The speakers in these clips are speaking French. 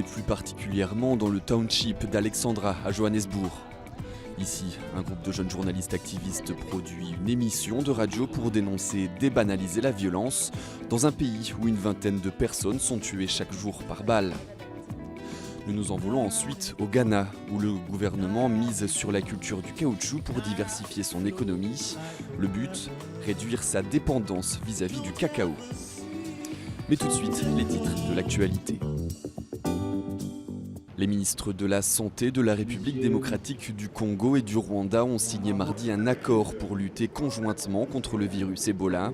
et plus particulièrement dans le township d'Alexandra à Johannesburg. Ici, un groupe de jeunes journalistes activistes produit une émission de radio pour dénoncer et débanaliser la violence dans un pays où une vingtaine de personnes sont tuées chaque jour par balle. Nous nous envolons ensuite au Ghana, où le gouvernement mise sur la culture du caoutchouc pour diversifier son économie. Le but, réduire sa dépendance vis-à-vis du cacao. Mais tout de suite, les titres de l'actualité. Les ministres de la Santé de la République démocratique du Congo et du Rwanda ont signé mardi un accord pour lutter conjointement contre le virus Ebola.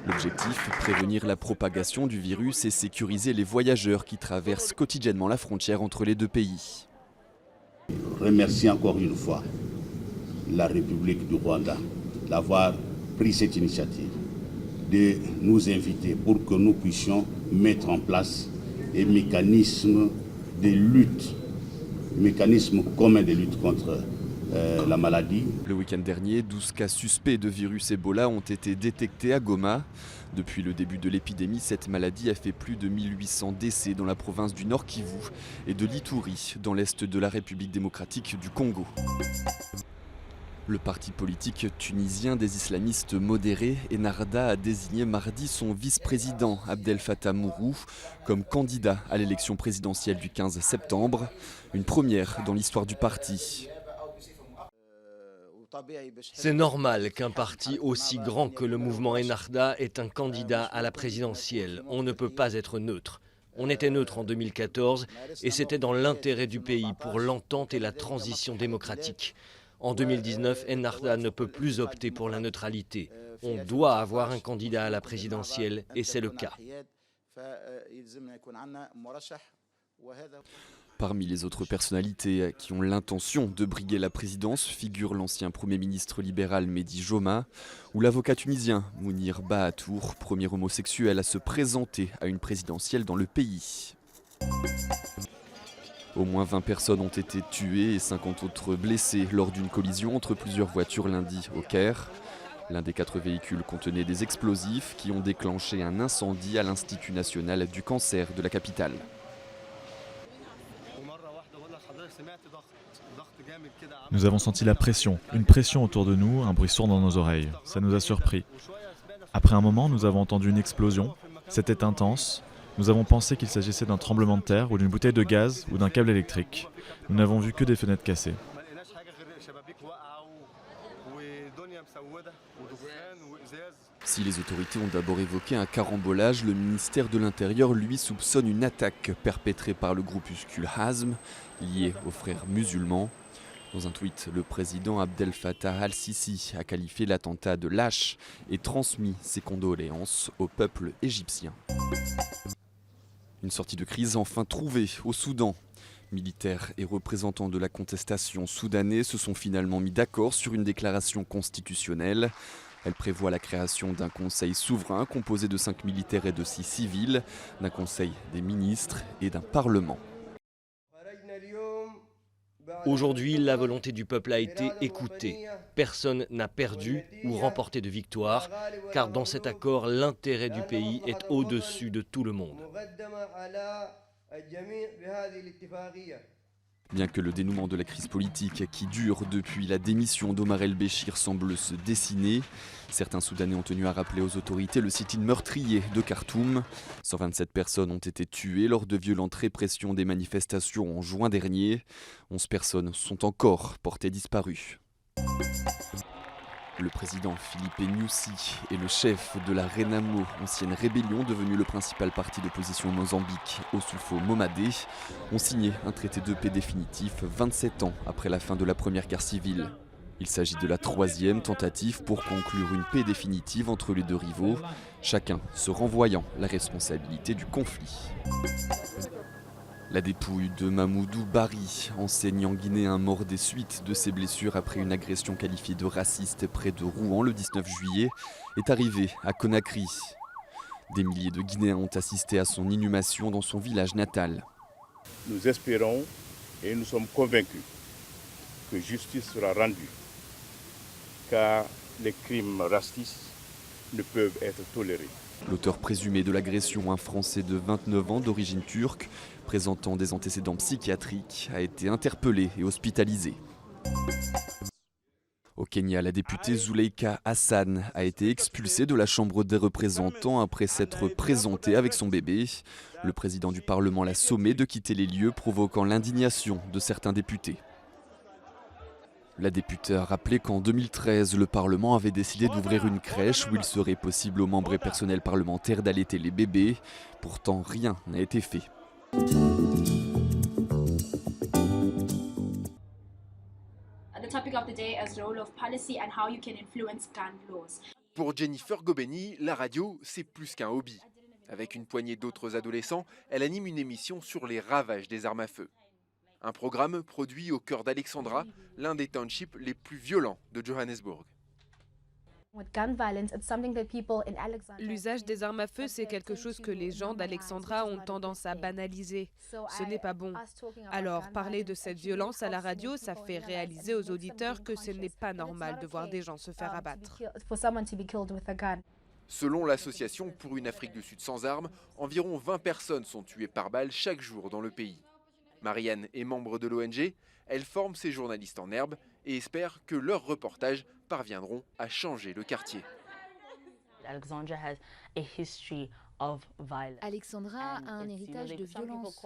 L'objectif, prévenir la propagation du virus et sécuriser les voyageurs qui traversent quotidiennement la frontière entre les deux pays. Je remercie encore une fois la République du Rwanda d'avoir pris cette initiative, de nous inviter pour que nous puissions mettre en place des mécanismes de lutte, mécanismes communs de lutte contre la maladie. Le week-end dernier, 12 cas suspects de virus Ebola ont été détectés à Goma. Depuis le début de l'épidémie, cette maladie a fait plus de 1800 décès dans la province du Nord Kivu et de l'Ituri, dans l'est de la République démocratique du Congo. Le parti politique tunisien des islamistes modérés, Ennahda, a désigné mardi son vice-président Abdel Fattah Mourou comme candidat à l'élection présidentielle du 15 septembre, une première dans l'histoire du parti. C'est normal qu'un parti aussi grand que le mouvement Ennahda ait un candidat à la présidentielle. On ne peut pas être neutre. On était neutre en 2014 et c'était dans l'intérêt du pays pour l'entente et la transition démocratique. En 2019, Ennahda ne peut plus opter pour la neutralité. On doit avoir un candidat à la présidentielle et c'est le cas. Parmi les autres personnalités qui ont l'intention de briguer la présidence figure l'ancien Premier ministre libéral Mehdi Joma ou l'avocat tunisien Mounir Bahatour, premier homosexuel à se présenter à une présidentielle dans le pays. Au moins 20 personnes ont été tuées et 50 autres blessées lors d'une collision entre plusieurs voitures lundi au Caire. L'un des 4 véhicules contenait des explosifs qui ont déclenché un incendie à l'Institut national du cancer de la capitale. Nous avons senti la pression, une pression autour de nous, un bruit sourd dans nos oreilles. Ça nous a surpris. Après un moment, nous avons entendu une explosion. C'était intense. Nous avons pensé qu'il s'agissait d'un tremblement de terre ou d'une bouteille de gaz ou d'un câble électrique. Nous n'avons vu que des fenêtres cassées. Si les autorités ont d'abord évoqué un carambolage, le ministère de l'Intérieur, lui, soupçonne une attaque perpétrée par le groupuscule Hazm, lié aux frères musulmans. Dans un tweet, le président Abdel Fattah al-Sisi a qualifié l'attentat de lâche et transmis ses condoléances au peuple égyptien. Une sortie de crise enfin trouvée au Soudan. Militaires et représentants de la contestation soudanais se sont finalement mis d'accord sur une déclaration constitutionnelle. Elle prévoit la création d'un conseil souverain composé de 5 militaires et de 6 civils, d'un conseil des ministres et d'un parlement. Aujourd'hui, la volonté du peuple a été écoutée. Personne n'a perdu ou remporté de victoire, car dans cet accord, l'intérêt du pays est au-dessus de tout le monde. Bien que le dénouement de la crise politique qui dure depuis la démission d'Omar el-Béchir semble se dessiner, certains Soudanais ont tenu à rappeler aux autorités le sit-in meurtrier de Khartoum. 127 personnes ont été tuées lors de violentes répressions des manifestations en juin dernier. 11 personnes sont encore portées disparues. Le président Philippe Nyusi et le chef de la Renamo, ancienne rébellion devenue le principal parti d'opposition au Mozambique, Ossufo Momadé, ont signé un traité de paix définitif 27 ans après la fin de la première guerre civile. Il s'agit de la 3e tentative pour conclure une paix définitive entre les deux rivaux, chacun se renvoyant la responsabilité du conflit. La dépouille de Mamoudou Bari, enseignant guinéen mort des suites de ses blessures après une agression qualifiée de raciste près de Rouen le 19 juillet, est arrivée à Conakry. Des milliers de Guinéens ont assisté à son inhumation dans son village natal. Nous espérons et nous sommes convaincus que justice sera rendue, car les crimes racistes ne peuvent être tolérés. L'auteur présumé de l'agression, un Français de 29 ans d'origine turque, présentant des antécédents psychiatriques, a été interpellé et hospitalisé. Au Kenya, la députée Zuleika Hassan a été expulsée de la Chambre des représentants après s'être présentée avec son bébé. Le président du Parlement l'a sommée de quitter les lieux, provoquant l'indignation de certains députés. La députée a rappelé qu'en 2013, le Parlement avait décidé d'ouvrir une crèche où il serait possible aux membres et personnels parlementaires d'allaiter les bébés. Pourtant, rien n'a été fait. Pour Jennifer Gobeni, la radio, c'est plus qu'un hobby. Avec une poignée d'autres adolescents, elle anime une émission sur les ravages des armes à feu. Un programme produit au cœur d'Alexandra, l'un des townships les plus violents de Johannesburg. L'usage des armes à feu, c'est quelque chose que les gens d'Alexandra ont tendance à banaliser. Ce n'est pas bon. Alors, parler de cette violence à la radio, ça fait réaliser aux auditeurs que ce n'est pas normal de voir des gens se faire abattre. Selon l'association pour une Afrique du Sud sans armes, environ 20 personnes sont tuées par balle chaque jour dans le pays. Marianne est membre de l'ONG, elle forme ses journalistes en herbe et espère que leurs reportages parviendront à changer le quartier. Alexandra a un héritage de violence.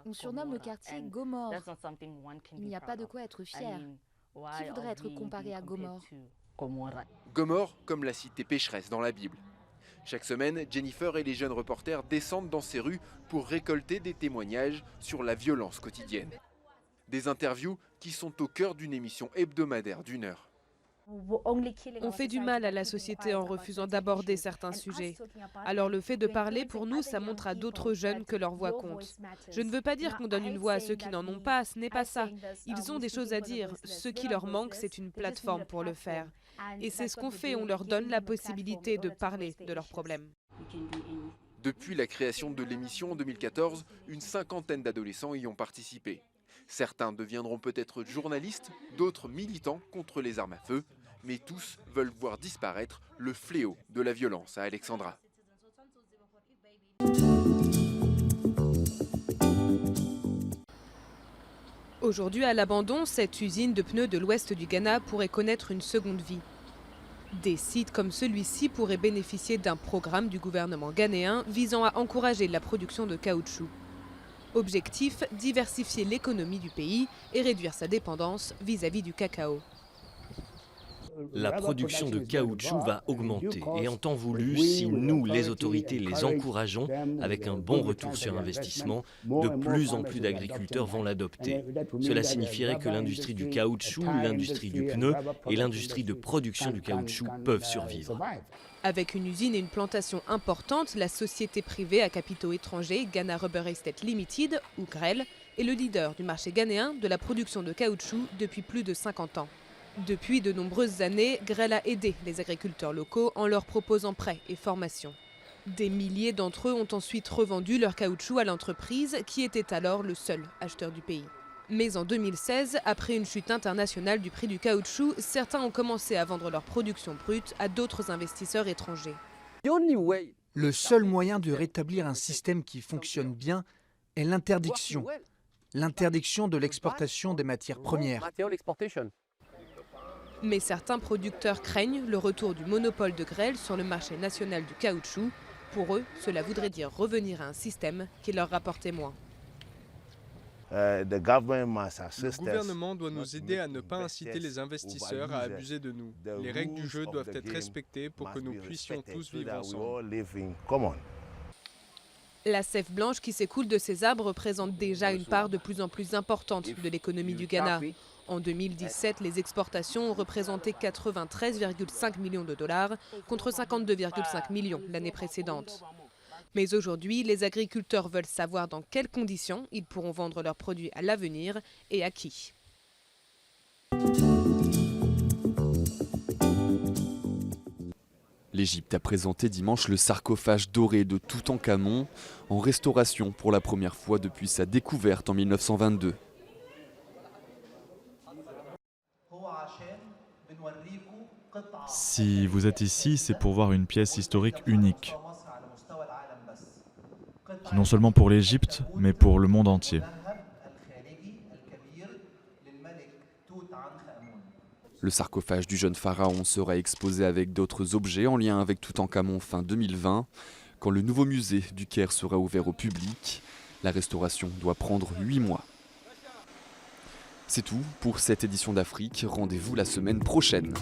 On surnomme le quartier Gomorrhe. Il n'y a pas de quoi être fier. Qui voudrait être comparé à Gomorrhe? Gomorrhe comme la cité pécheresse dans la Bible. Chaque semaine, Jennifer et les jeunes reporters descendent dans ces rues pour récolter des témoignages sur la violence quotidienne. Des interviews qui sont au cœur d'une émission hebdomadaire d'1 heure. On fait du mal à la société en refusant d'aborder certains sujets. Alors le fait de parler, pour nous, ça montre à d'autres jeunes que leur voix compte. Je ne veux pas dire qu'on donne une voix à ceux qui n'en ont pas, ce n'est pas ça. Ils ont des choses à dire. Ce qui leur manque, c'est une plateforme pour le faire. Et c'est ce qu'on fait, on leur donne la possibilité de parler de leurs problèmes. Depuis la création de l'émission en 2014, une cinquantaine d'adolescents y ont participé. Certains deviendront peut-être journalistes, d'autres militants contre les armes à feu, mais tous veulent voir disparaître le fléau de la violence à Alexandra. Aujourd'hui, à l'abandon, cette usine de pneus de l'ouest du Ghana pourrait connaître une seconde vie. Des sites comme celui-ci pourraient bénéficier d'un programme du gouvernement ghanéen visant à encourager la production de caoutchouc. Objectif, diversifier l'économie du pays et réduire sa dépendance vis-à-vis du cacao. La production de caoutchouc va augmenter et en temps voulu, si nous, les autorités, les encourageons avec un bon retour sur investissement, de plus en plus d'agriculteurs vont l'adopter. Cela signifierait que l'industrie du caoutchouc, l'industrie du pneu et l'industrie de production du caoutchouc peuvent survivre. Avec une usine et une plantation importante, la société privée à capitaux étrangers, Ghana Rubber Estate Limited, ou GREL, est le leader du marché ghanéen de la production de caoutchouc depuis plus de 50 ans. Depuis de nombreuses années, GREL a aidé les agriculteurs locaux en leur proposant prêts et formations. Des milliers d'entre eux ont ensuite revendu leur caoutchouc à l'entreprise qui était alors le seul acheteur du pays. Mais en 2016, après une chute internationale du prix du caoutchouc, certains ont commencé à vendre leur production brute à d'autres investisseurs étrangers. Le seul moyen de rétablir un système qui fonctionne bien est l'interdiction. L'interdiction de l'exportation des matières premières. Mais certains producteurs craignent le retour du monopole de GREL sur le marché national du caoutchouc. Pour eux, cela voudrait dire revenir à un système qui leur rapportait moins. Le gouvernement doit nous aider à ne pas inciter les investisseurs à abuser de nous. Les règles du jeu doivent être respectées pour que nous puissions tous vivre ensemble. La sève blanche qui s'écoule de ces arbres représente déjà une part de plus en plus importante de l'économie du Ghana. En 2017, les exportations ont représenté 93,5 millions de dollars contre 52,5 millions l'année précédente. Mais aujourd'hui, les agriculteurs veulent savoir dans quelles conditions ils pourront vendre leurs produits à l'avenir et à qui. L'Égypte a présenté dimanche le sarcophage doré de Toutankhamon en restauration pour la première fois depuis sa découverte en 1922. Si vous êtes ici, c'est pour voir une pièce historique unique. non seulement pour l'Égypte, mais pour le monde entier. Le sarcophage du jeune pharaon sera exposé avec d'autres objets en lien avec Toutankhamon fin 2020. Quand le nouveau musée du Caire sera ouvert au public, la restauration doit prendre 8 mois. C'est tout pour cette édition d'Afrique. Rendez-vous la semaine prochaine.